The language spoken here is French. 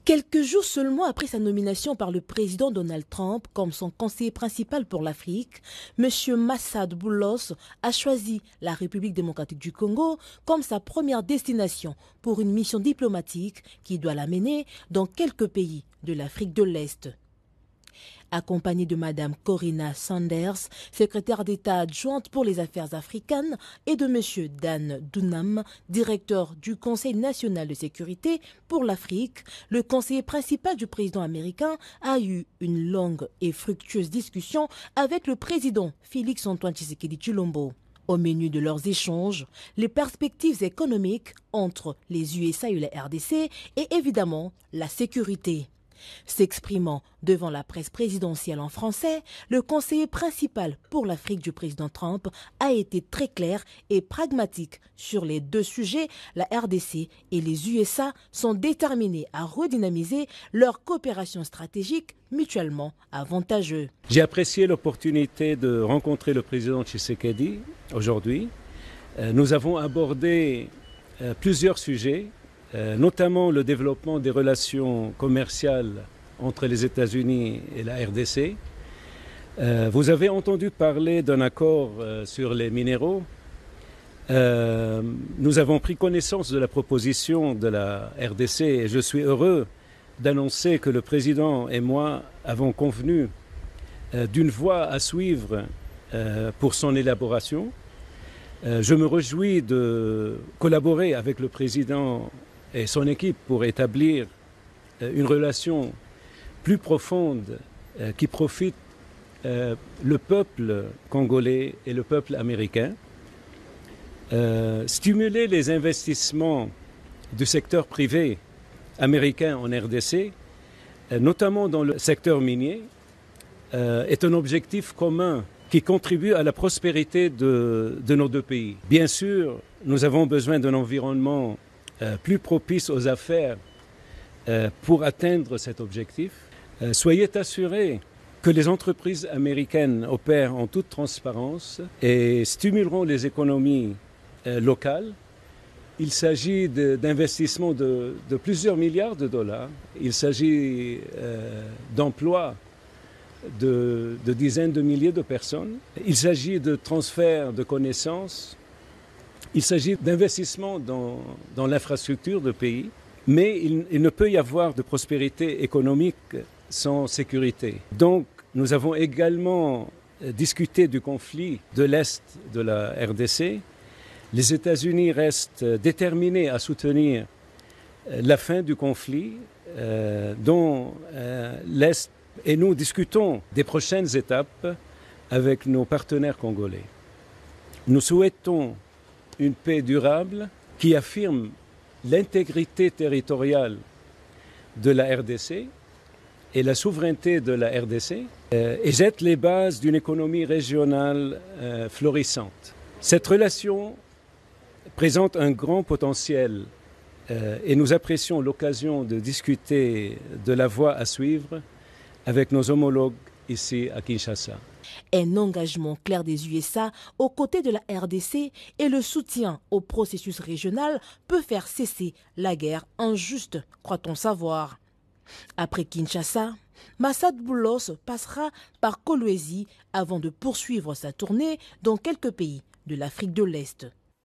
Quelques jours seulement après sa nomination par le président Donald Trump comme son conseiller principal pour l'Afrique, M. Massad Boulos a choisi la République démocratique du Congo comme sa première destination pour une mission diplomatique qui doit l'amener dans quelques pays de l'Afrique de l'Est. Accompagnée de Mme Corinna Sanders, secrétaire d'État adjointe pour les affaires africaines, et de M. Dan Dunham, directeur du Conseil national de sécurité pour l'Afrique, le conseiller principal du président américain a eu une longue et fructueuse discussion avec le président Félix-Antoine Tshisekedi Tshilombo. Au menu de leurs échanges, les perspectives économiques entre les USA et la RDC et évidemment la sécurité. S'exprimant devant la presse présidentielle en français, le conseiller principal pour l'Afrique du président Trump a été très clair et pragmatique sur les deux sujets. La RDC et les USA sont déterminés à redynamiser leur coopération stratégique mutuellement avantageuse. J'ai apprécié l'opportunité de rencontrer le président Tshisekedi aujourd'hui. Nous avons abordé plusieurs sujets, notamment le développement des relations commerciales entre les États-Unis et la RDC. Vous avez entendu parler d'un accord sur les minéraux. Nous avons pris connaissance de la proposition de la RDC et je suis heureux d'annoncer que le président et moi avons convenu d'une voie à suivre pour son élaboration. Je me réjouis de collaborer avec le président et son équipe pour établir une relation plus profonde qui profite le peuple congolais et le peuple américain. Stimuler les investissements du secteur privé américain en RDC, notamment dans le secteur minier, est un objectif commun qui contribue à la prospérité de nos deux pays. Bien sûr, nous avons besoin d'un environnement plus propice aux affaires pour atteindre cet objectif. Soyez assurés que les entreprises américaines opèrent en toute transparence et stimuleront les économies locales. Il s'agit d'investissements de plusieurs milliards de dollars. Il s'agit d'emplois de dizaines de milliers de personnes. Il s'agit de transferts de connaissances. Il s'agit d'investissements dans l'infrastructure du pays. Mais il ne peut y avoir de prospérité économique sans sécurité. Donc, nous avons également discuté du conflit de l'Est de la RDC. Les États-Unis restent déterminés à soutenir la fin du conflit dont l'Est et nous discutons des prochaines étapes avec nos partenaires congolais. Nous souhaitons une paix durable qui affirme l'intégrité territoriale de la RDC et la souveraineté de la RDC et jette les bases d'une économie régionale florissante. Cette relation présente un grand potentiel et nous apprécions l'occasion de discuter de la voie à suivre avec nos homologues ici à Kinshasa. Un engagement clair des USA aux côtés de la RDC et le soutien au processus régional peut faire cesser la guerre injuste, croit-on savoir. Après Kinshasa, Massad Boulos passera par Kolwezi avant de poursuivre sa tournée dans quelques pays de l'Afrique de l'Est.